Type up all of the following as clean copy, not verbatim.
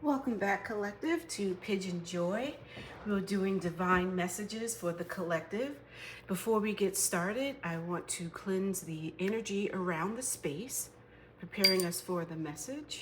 Welcome back, collective, to PYJynJoy. We're doing divine messages for the collective. Before we get started, I want to cleanse the energy around the space, preparing us for the message.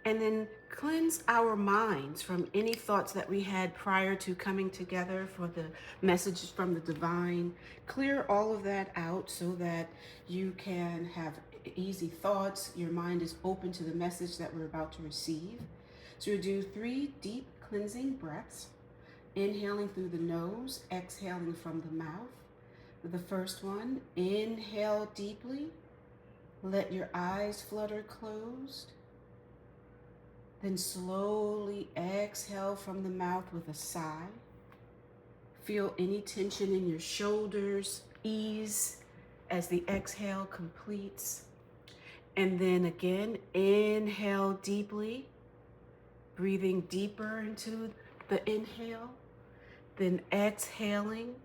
And then cleanse our minds from any thoughts that we had prior to coming together for the messages from the divine. Clear all of that out so that you can have easy thoughts. Your mind is open to the message that we're about to receive. So you do 3 deep cleansing breaths, inhaling through the nose, exhaling from the mouth. For the first one, inhale deeply. Let your eyes flutter closed. Then slowly exhale from the mouth with a sigh. Feel any tension in your shoulders ease as the exhale completes. And then again, inhale deeply, breathing deeper into the inhale. Then exhaling,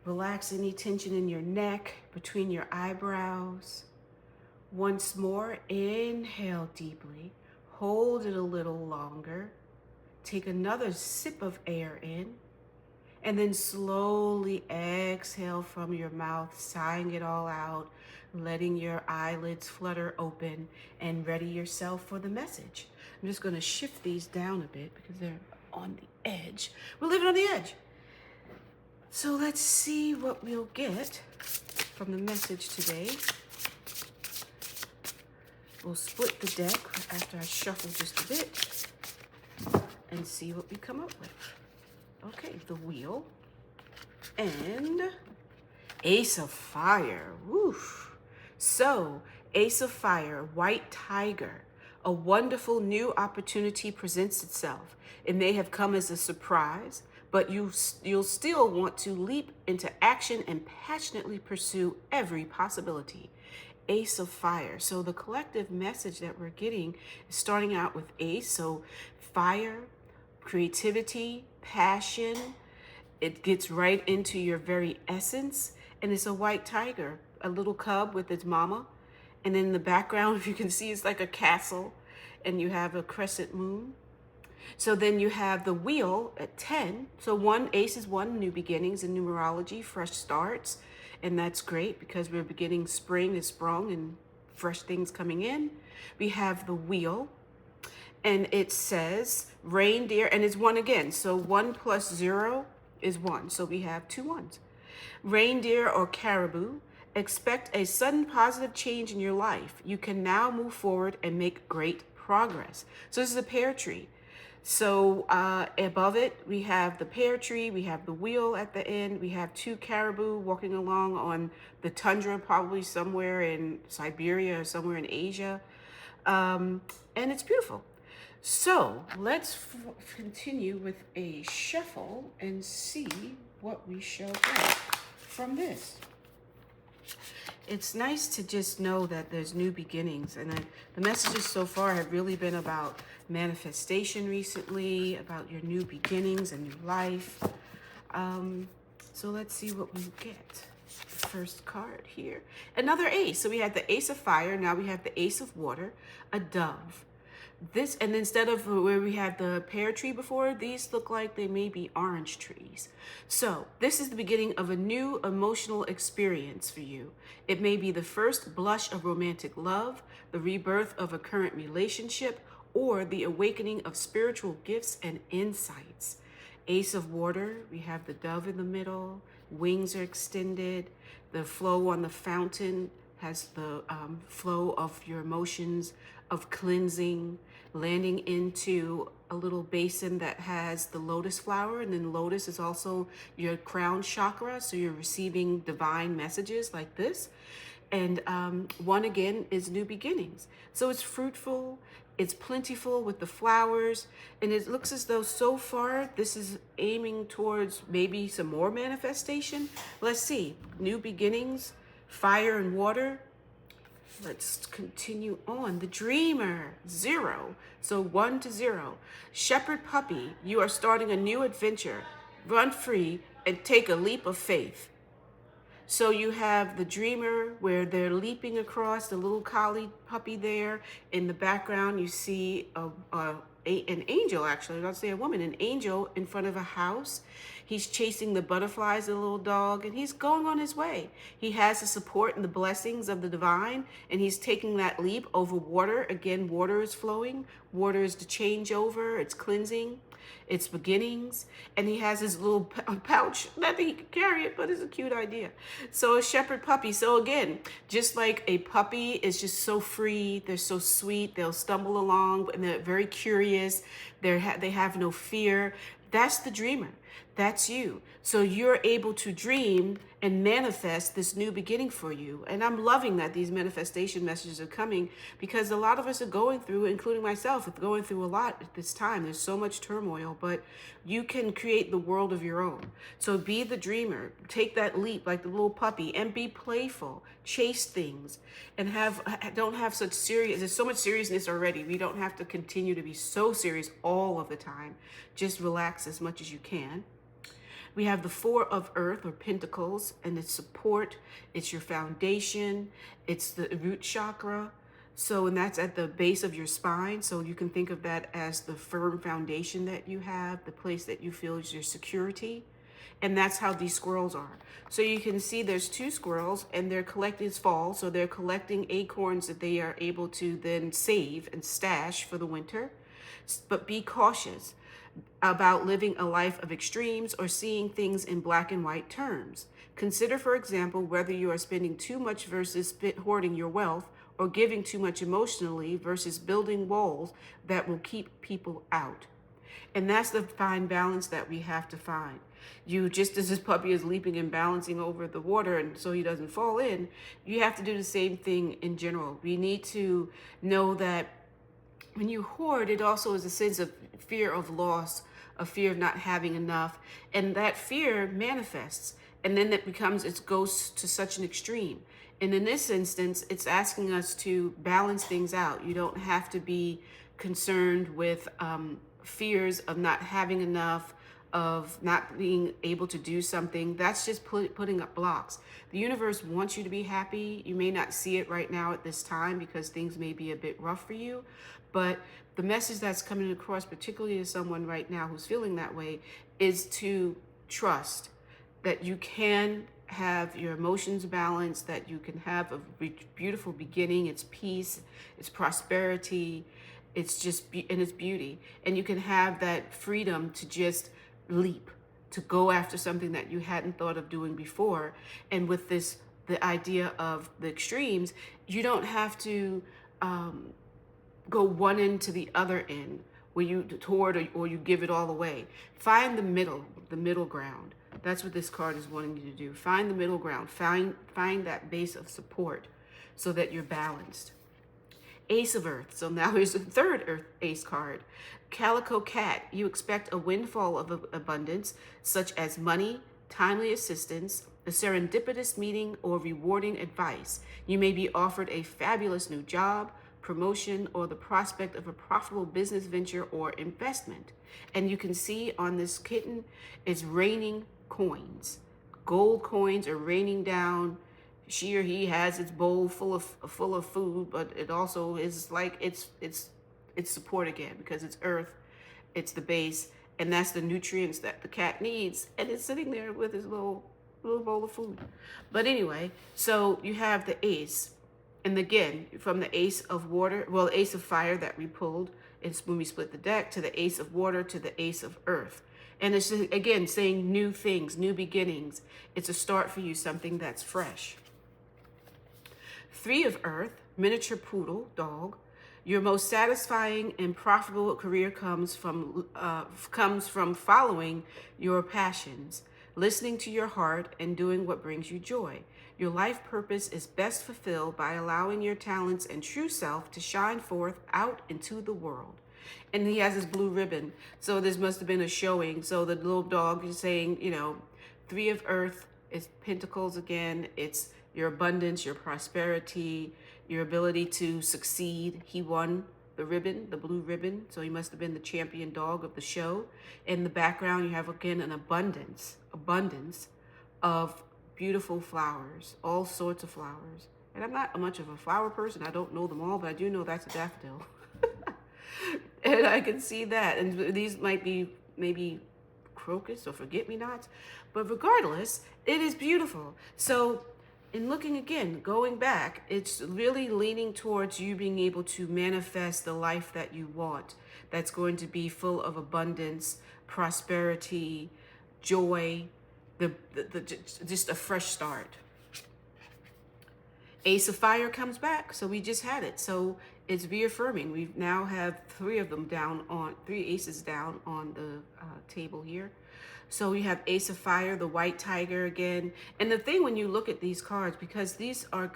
relax any tension in your neck, between your eyebrows. Once more, inhale deeply. Hold it a little longer. Take another sip of air in, and then slowly exhale from your mouth, sighing it all out, letting your eyelids flutter open, and ready yourself for the message. I'm just going to shift these down a bit because they're on the edge. We're living on the edge. So let's see what we'll get from the message today. We'll split the deck after I shuffle just a bit and see what we come up with. Okay, the wheel and Ace of Fire. Woof. So, Ace of Fire, White Tiger. A wonderful new opportunity presents itself. It may have come as a surprise, but you'll still want to leap into action and passionately pursue every possibility. Ace of Fire. So the collective message that we're getting is starting out with Ace. So fire, creativity, passion. It gets right into your very essence. And it's a white tiger, a little cub with its mama. And then in the background, if you can see, it's like a castle. And you have a crescent moon. So then you have the wheel at 10. So one, Ace is 1, new beginnings in numerology, fresh starts. And that's great because we're beginning spring is sprung and fresh things coming in. We have the wheel and it says reindeer, and it's 1 again. So 1 plus 0 is 1. So we have 2 ones. Reindeer or caribou, expect a sudden positive change in your life. You can now move forward and make great progress. So this is a pear tree. So above it, we have the pear tree, we have the wheel at the end, we have 2 caribou walking along on the tundra, probably somewhere in Siberia or somewhere in Asia. And it's beautiful. So let's continue with a shuffle and see what we shall get from this. It's nice to just know that there's new beginnings, and the messages so far have really been about manifestation recently, about your new beginnings and new life. So let's see what we get. First card here, another ace. So we had the Ace of Fire, now we have the Ace of Water, a dove. This, and instead of where we had the pear tree before, these look like they may be orange trees. So this is the beginning of a new emotional experience for you. It may be the first blush of romantic love, the rebirth of a current relationship, or the awakening of spiritual gifts and insights. Ace of Water, we have the dove in the middle, wings are extended, the flow on the fountain has the flow of your emotions, of cleansing, landing into a little basin that has the lotus flower, and then lotus is also your crown chakra, so you're receiving divine messages like this. And 1 again is new beginnings. So it's fruitful, it's plentiful with the flowers, and it looks as though so far this is aiming towards maybe some more manifestation. Let's see, new beginnings, fire and water. Let's continue on. The dreamer, 0. So 1 to 0. Shepherd puppy, you are starting a new adventure. Run free and take a leap of faith. So you have the dreamer where they're leaping across, the little collie puppy there. In the background, you see an angel, actually, I don't say a woman, an angel in front of a house. He's chasing the butterflies, the little dog, and he's going on his way. He has the support and the blessings of the divine, and he's taking that leap over water. Again, water is flowing. Water is the changeover. It's cleansing. It's beginnings. And he has his little pouch. Not that he can carry it, but it's a cute idea. So a shepherd puppy. So again, just like a puppy is just so free. They're so sweet. They'll stumble along and they're very curious. They have no fear. That's the dreamer. That's you. So you're able to dream and manifest this new beginning for you. And I'm loving that these manifestation messages are coming, because a lot of us are going through, including myself, going through a lot at this time. There's so much turmoil, but you can create the world of your own. So be the dreamer. Take that leap like the little puppy and be playful. Chase things and don't have such serious, there's so much seriousness already. We don't have to continue to be so serious all of the time. Just relax as much as you can. We have the 4 of earth or pentacles, and it's support. It's your foundation. It's the root chakra. So, and that's at the base of your spine. So you can think of that as the firm foundation that you have, the place that you feel is your security. And that's how these squirrels are. So you can see there's 2 squirrels and they're collecting, it's fall, so they're collecting acorns that they are able to then save and stash for the winter. But be cautious about living a life of extremes or seeing things in black and white terms. Consider, for example, whether you are spending too much versus hoarding your wealth, or giving too much emotionally versus building walls that will keep people out. And that's the fine balance that we have to find. You, just as this puppy is leaping and balancing over the water and so he doesn't fall in, you have to do the same thing in general. We need to know that when you hoard, it also is a sense of fear of loss, a fear of not having enough. And that fear manifests. And then it goes to such an extreme. And in this instance, it's asking us to balance things out. You don't have to be concerned with fears of not having enough, of not being able to do something. That's just putting up blocks. The universe wants you to be happy. You may not see it right now at this time because things may be a bit rough for you, but the message that's coming across, particularly to someone right now who's feeling that way, is to trust that you can have your emotions balanced, that you can have a beautiful beginning. It's peace, it's prosperity, it's just and it's beauty. And you can have that freedom to just leap, to go after something that you hadn't thought of doing before. And with this, the idea of the extremes, you don't have to go one end to the other end where you toward or you give it all away. Find the middle ground. That's what this card is wanting you to do. Find the middle ground. Find that base of support so that you're balanced. Ace of Earth. So now here's the 3rd Earth Ace card. Calico Cat. You expect a windfall of abundance, such as money, timely assistance, a serendipitous meeting, or rewarding advice. You may be offered a fabulous new job, promotion, or the prospect of a profitable business venture or investment. And you can see on this kitten, it's raining coins. Gold coins are raining down. She or he has its bowl full of food, but it also is like it's support again, because it's earth, it's the base, and that's the nutrients that the cat needs, and it's sitting there with his little bowl of food. But anyway, so you have the ace, and again, from the ace of water, well, the ace of fire that we pulled, it's when we split the deck, to the ace of water, to the ace of earth. And it's just, again, saying new things, new beginnings. It's a start for you, something that's fresh. 3 of earth, miniature poodle, dog. Your most satisfying and profitable career comes from following your passions, listening to your heart, and doing what brings you joy. Your life purpose is best fulfilled by allowing your talents and true self to shine forth out into the world. And he has his blue ribbon. So this must have been a showing. So the little dog is saying, 3 of earth is pentacles again. It's your abundance, your prosperity, your ability to succeed. He won the ribbon, the blue ribbon, so he must have been the champion dog of the show. In the background, you have again an abundance of beautiful flowers, all sorts of flowers. And I'm not much of a flower person. I don't know them all, but I do know that's a daffodil. And I can see that. And these might be maybe crocus or forget-me-nots. But regardless, it is beautiful. So in looking again, going back, it's really leaning towards you being able to manifest the life that you want. That's going to be full of abundance, prosperity, joy, just a fresh start. Ace of Fire comes back, so we just had it. So it's reaffirming. We now have three aces down on the table here. So we have Ace of Fire, the White Tiger again. And the thing when you look at these cards, because these are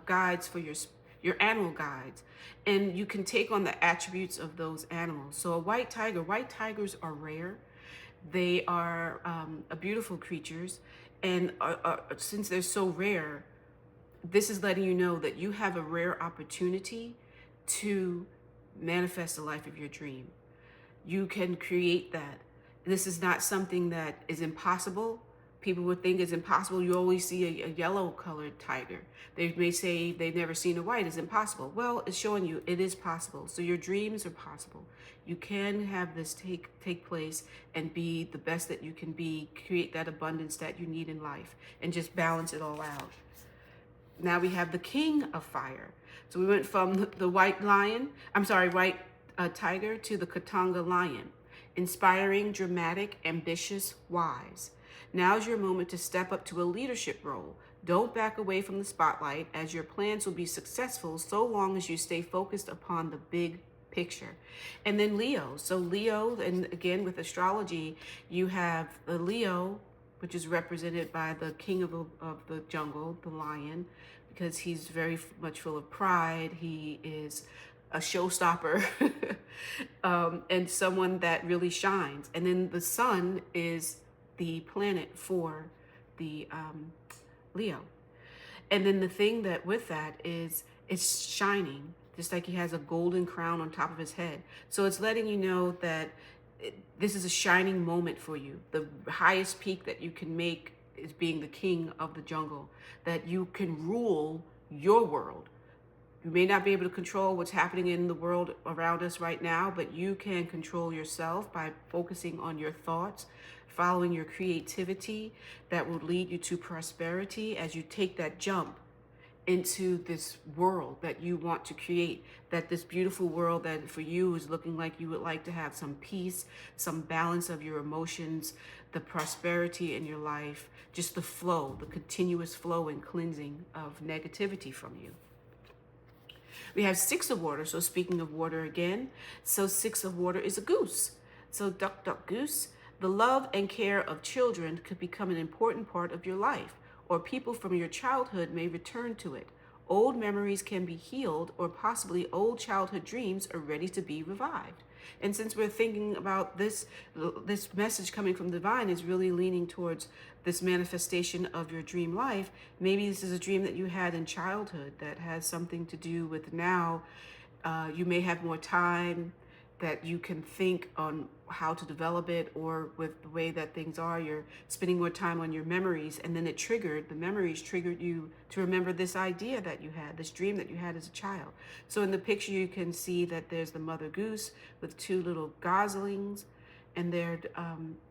guides for your animal guides, and you can take on the attributes of those animals. So a white tigers are rare. They are beautiful creatures, and since they're so rare, this is letting you know that you have a rare opportunity to manifest the life of your dream. You can create that. This is not something that is impossible. People would think it's impossible. You always see a yellow colored tiger. They may say they've never seen a white. It's impossible. Well, it's showing you it is possible. So your dreams are possible. You can have this take place and be the best that you can be, create that abundance that you need in life, and just balance it all out. Now we have the King of Fire. So we went from the white tiger to the Katanga lion. Inspiring, dramatic, ambitious, wise. Now's your moment to step up to a leadership role. Don't back away from the spotlight, as your plans will be successful so long as you stay focused upon the big picture. And then Leo. So Leo, and again with astrology, you have the Leo, which is represented by the king of the jungle, the lion, because he's very much full of pride. He is a showstopper, and someone that really shines. And then the sun is the planet for the Leo. And then the thing that with that is it's shining, just like he has a golden crown on top of his head. So it's letting you know that this is a shining moment for you. The highest peak that you can make is being the king of the jungle, that you can rule your world. You may not be able to control what's happening in the world around us right now, but you can control yourself by focusing on your thoughts, following your creativity that will lead you to prosperity as you take that jump into this world that you want to create, that this beautiful world that for you is looking like you would like to have some peace, some balance of your emotions, the prosperity in your life, just the flow, the continuous flow and cleansing of negativity from you. We have Six of Water. So speaking of water again, so Six of Water is a goose. So duck, duck, goose. The love and care of children could become an important part of your life, or people from your childhood may return to it. Old memories can be healed, or possibly old childhood dreams are ready to be revived. And since we're thinking about this message coming from divine is really leaning towards this manifestation of your dream life, maybe this is a dream that you had in childhood that has something to do with now. You may have more time that you can think on how to develop it, or with the way that things are, you're spending more time on your memories, and then the memories triggered you to remember this idea that you had, this dream that you had as a child. So in the picture you can see that there's the mother goose with two little goslings, and they're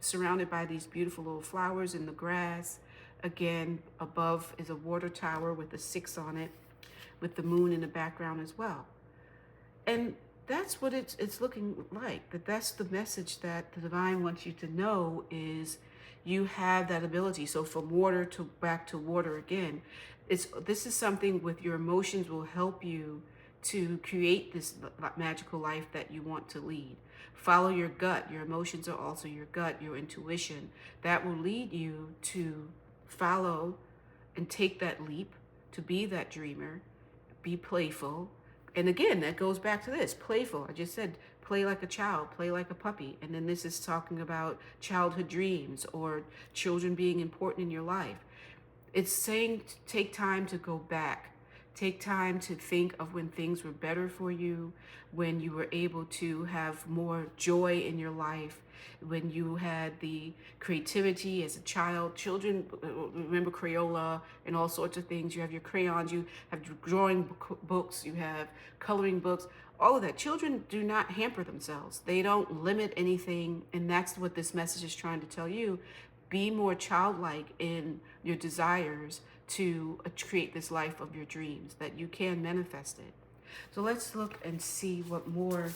surrounded by these beautiful little flowers in the grass. Again, above is a water tower with a 6 on it, with the moon in the background as well. And that's what it's looking like. That's the message that the divine wants you to know, is you have that ability. So from water to back to water again, this is something with your emotions will help you to create this magical life that you want to lead. Follow your gut. Your emotions are also your gut, your intuition. That will lead you to follow and take that leap to be that dreamer, be playful. And again, that goes back to this, playful. I just said, play like a child, play like a puppy. And then this is talking about childhood dreams or children being important in your life. It's saying take time to go back Take time to think of when things were better for you, when you were able to have more joy in your life, when you had the creativity as a child. Children remember Crayola and all sorts of things. You have your crayons, you have drawing books, you have coloring books, all of that. Children do not hamper themselves. They don't limit anything, and that's what this message is trying to tell you. Be more childlike in your desires to create this life of your dreams, that you can manifest it. So let's look and see what more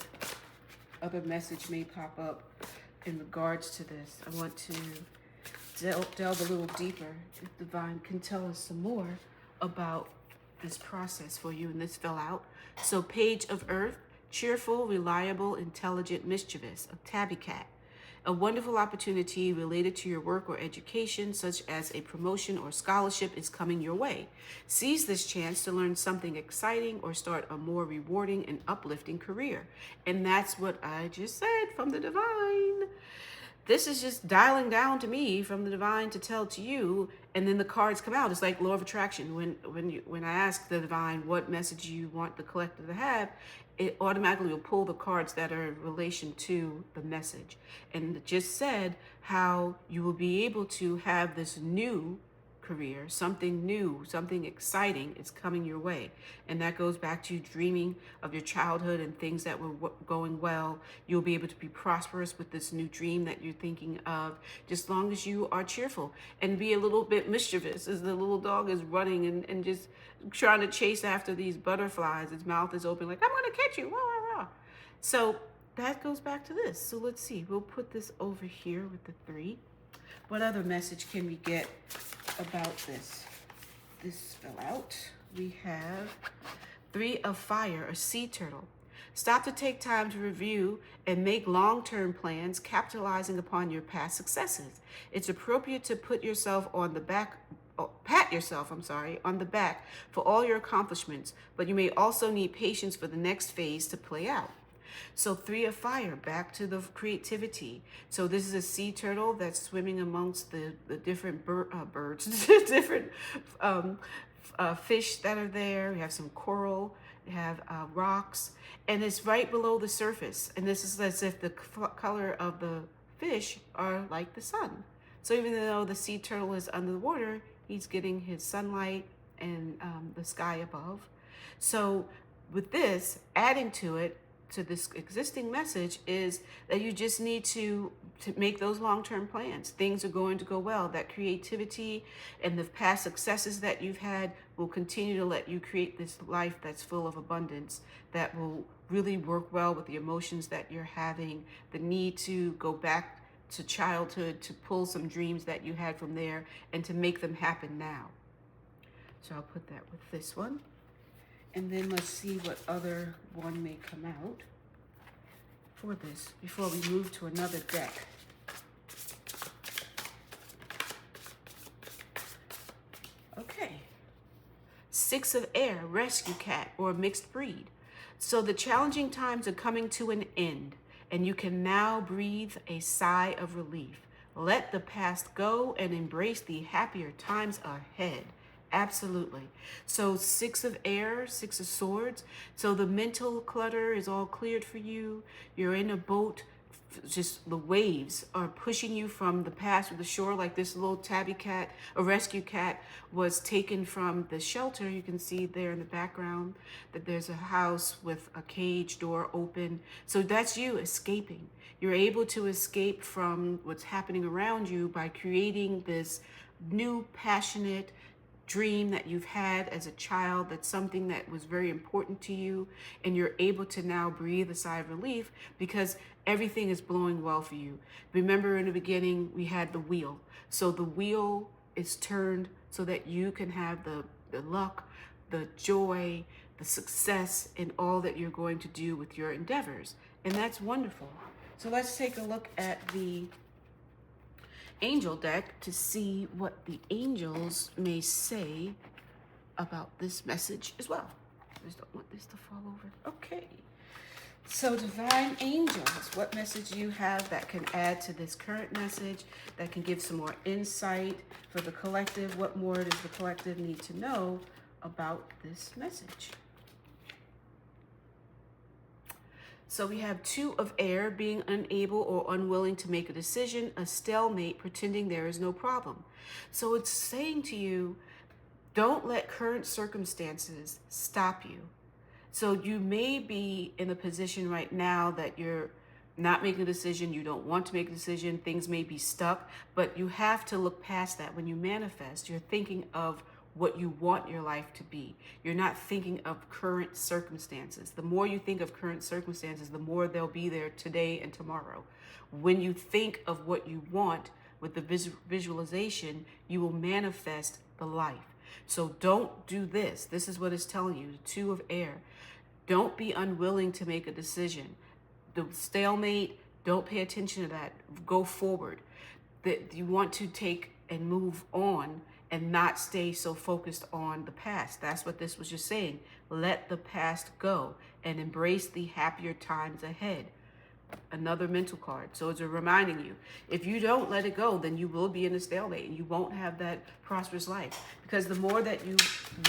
other message may pop up in regards to this. I want to delve a little deeper. If Divine can tell us some more about this process for you, and this fell out. So Page of Earth, cheerful, reliable, intelligent, mischievous, a tabby cat. A wonderful opportunity related to your work or education, such as a promotion or scholarship, is coming your way. Seize this chance to learn something exciting or start a more rewarding and uplifting career. And that's what I just said from the Divine. This is just dialing down to me from the Divine to tell to you, and then the cards come out. It's like law of attraction. When I ask the Divine what message you want the collective to have, it automatically will pull the cards that are in relation to the message. And it just said how you will be able to have this new career, something new, something exciting is coming your way. And that goes back to you dreaming of your childhood and things that were going well. You'll be able to be prosperous with this new dream that you're thinking of, just long as you are cheerful and be a little bit mischievous as the little dog is running and just trying to chase after these butterflies. Its mouth is open like, I'm going to catch you. Rah, rah, rah. So that goes back to this. So let's see. We'll put this over here with the 3. What other message can we get about this? This fell out. We have 3 of Fire, a sea turtle. Stop to take time to review and make long-term plans, capitalizing upon your past successes. It's appropriate to pat yourself on the back for all your accomplishments, but you may also need patience for the next phase to play out. So 3 of Fire, back to the creativity. So this is a sea turtle that's swimming amongst the different birds, different fish that are there. We have some coral, we have rocks, and it's right below the surface. And this is as if the color of the fish are like the sun. So even though the sea turtle is under the water, he's getting his sunlight and the sky above. So with this, adding to it, to this existing message, is that you just need to make those long-term plans. Things are going to go well. That creativity and the past successes that you've had will continue to let you create this life that's full of abundance, that will really work well with the emotions that you're having, the need to go back to childhood, to pull some dreams that you had from there and to make them happen now. So I'll put that with this one. And then let's see what other one may come out for this before we move to another deck. Okay. 6 of Air, rescue cat or mixed breed. So the challenging times are coming to an end, and you can now breathe a sigh of relief. Let the past go and embrace the happier times ahead. Absolutely. So 6 of Air, 6 of Swords. So the mental clutter is all cleared for you. You're in a boat. Just the waves are pushing you from the past to the shore, like this little tabby cat, a rescue cat, was taken from the shelter. You can see there in the background that there's a house with a cage door open. So that's you escaping. You're able to escape from what's happening around you by creating this new passionate dream that you've had as a child, that's something that was very important to you, and you're able to now breathe a sigh of relief because everything is blowing well for you. Remember in the beginning we had the wheel. So the wheel is turned so that you can have the luck, the joy, the success in all that you're going to do with your endeavors. And that's wonderful. So let's take a look at the angel deck to see what the angels may say about this message as well. I just don't want this to fall over. Okay. So divine angels, what message do you have that can add to this current message, that can give some more insight for the collective? What more does the collective need to know about this message. So we have 2 of air, being unable or unwilling to make a decision, a stalemate, pretending there is no problem. So it's saying to you, don't let current circumstances stop you. So you may be in a position right now that you're not making a decision, you don't want to make a decision, things may be stuck, but you have to look past that. When you manifest, you're thinking of what you want your life to be. You're not thinking of current circumstances. The more you think of current circumstances, the more they'll be there today and tomorrow. When you think of what you want with the visualization, you will manifest the life. So don't do this. This is what it's telling you, the 2 of air. Don't be unwilling to make a decision. The stalemate, don't pay attention to that. Go forward. That you want to take and move on and not stay so focused on the past. That's what this was just saying. Let the past go and embrace the happier times ahead. Another mental card. So it's reminding you, if you don't let it go, then you will be in a stalemate and you won't have that prosperous life. Because the more that you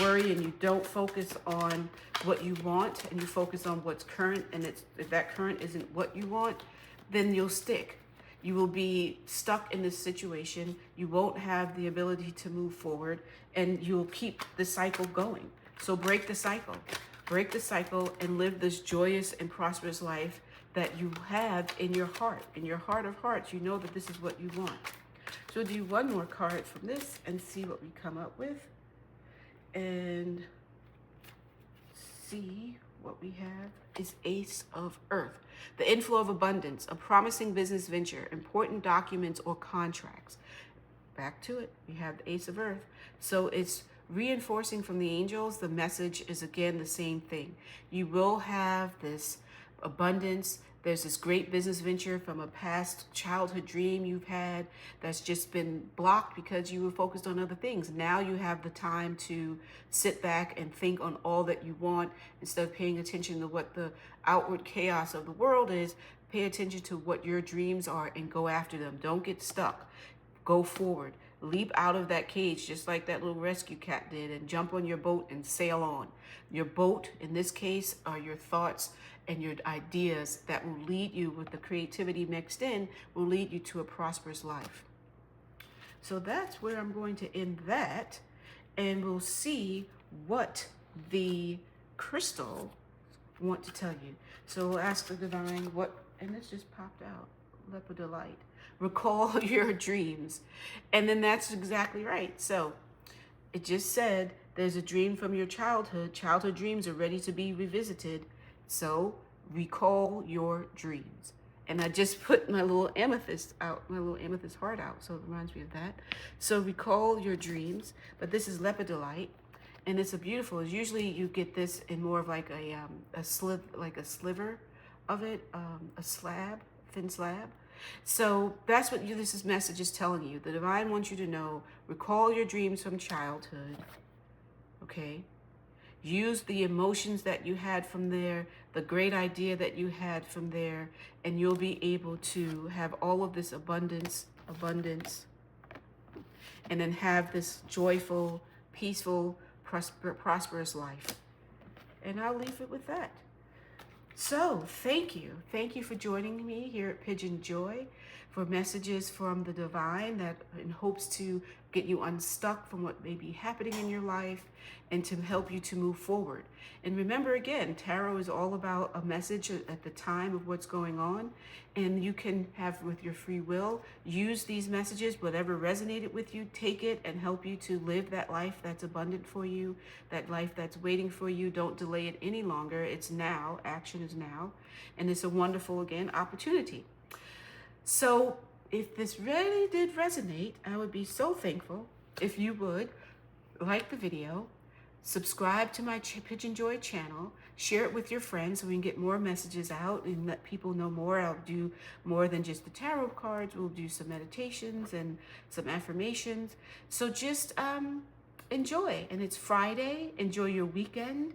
worry and you don't focus on what you want and you focus on what's current, and if that current isn't what you want, then you'll stick. You will be stuck in this situation. You won't have the ability to move forward, and you'll keep the cycle going. So break the cycle. Break the cycle and live this joyous and prosperous life that you have in your heart. In your heart of hearts, you know that this is what you want. So we'll do one more card from this and see what we come up with. And see what we have is Ace of Earth. The inflow of abundance, a promising business venture, important documents or contracts. Back to it, we have the Ace of Earth. So it's reinforcing from the angels. The message is again the same thing. You will have this abundance. There's this great business venture from a past childhood dream you've had that's just been blocked because you were focused on other things. Now you have the time to sit back and think on all that you want instead of paying attention to what the outward chaos of the world is. Pay attention to what your dreams are and go after them. Don't get stuck. Go forward. Leap out of that cage just like that little rescue cat did and jump on your boat and sail on. Your boat, in this case, are your thoughts and your ideas that will lead you, with the creativity mixed in, will lead you to a prosperous life. So that's where I'm going to end that, and we'll see what the crystal want to tell you. So we'll ask the divine what, and this just popped out, lepidolite. Recall your dreams. And then that's exactly right. So it just said there's a dream from your childhood. Childhood dreams are ready to be revisited. So recall your dreams. And I just put my little amethyst out, my little amethyst heart out. So it reminds me of that. So recall your dreams. But this is lepidolite. And it's a beautiful, usually you get this in more of like a sliver of it, a slab, thin slab. So that's what this message is telling you. The divine wants you to know, recall your dreams from childhood, okay? Use the emotions that you had from there, the great idea that you had from there, and you'll be able to have all of this abundance, and then have this joyful, peaceful, prosperous life. And I'll leave it with that. So thank you. Thank you for joining me here at PYJynJoy for messages from the divine that in hopes to get you unstuck from what may be happening in your life and to help you to move forward. And remember again, tarot is all about a message at the time of what's going on, and you can have, with your free will, use these messages, whatever resonated with you, take it and help you to live that life that's abundant for you, that life that's waiting for you. Don't delay it any longer. It's now. Action is now. And it's a wonderful, again, opportunity. So if this really did resonate, I would be so thankful if you would like the video, subscribe to my PYJynJoy channel, share it with your friends so we can get more messages out and let people know more. I'll do more than just the tarot cards. We'll do some meditations and some affirmations. So just enjoy. And it's Friday. Enjoy your weekend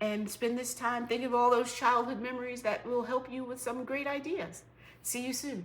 and spend this time thinking of all those childhood memories that will help you with some great ideas. See you soon.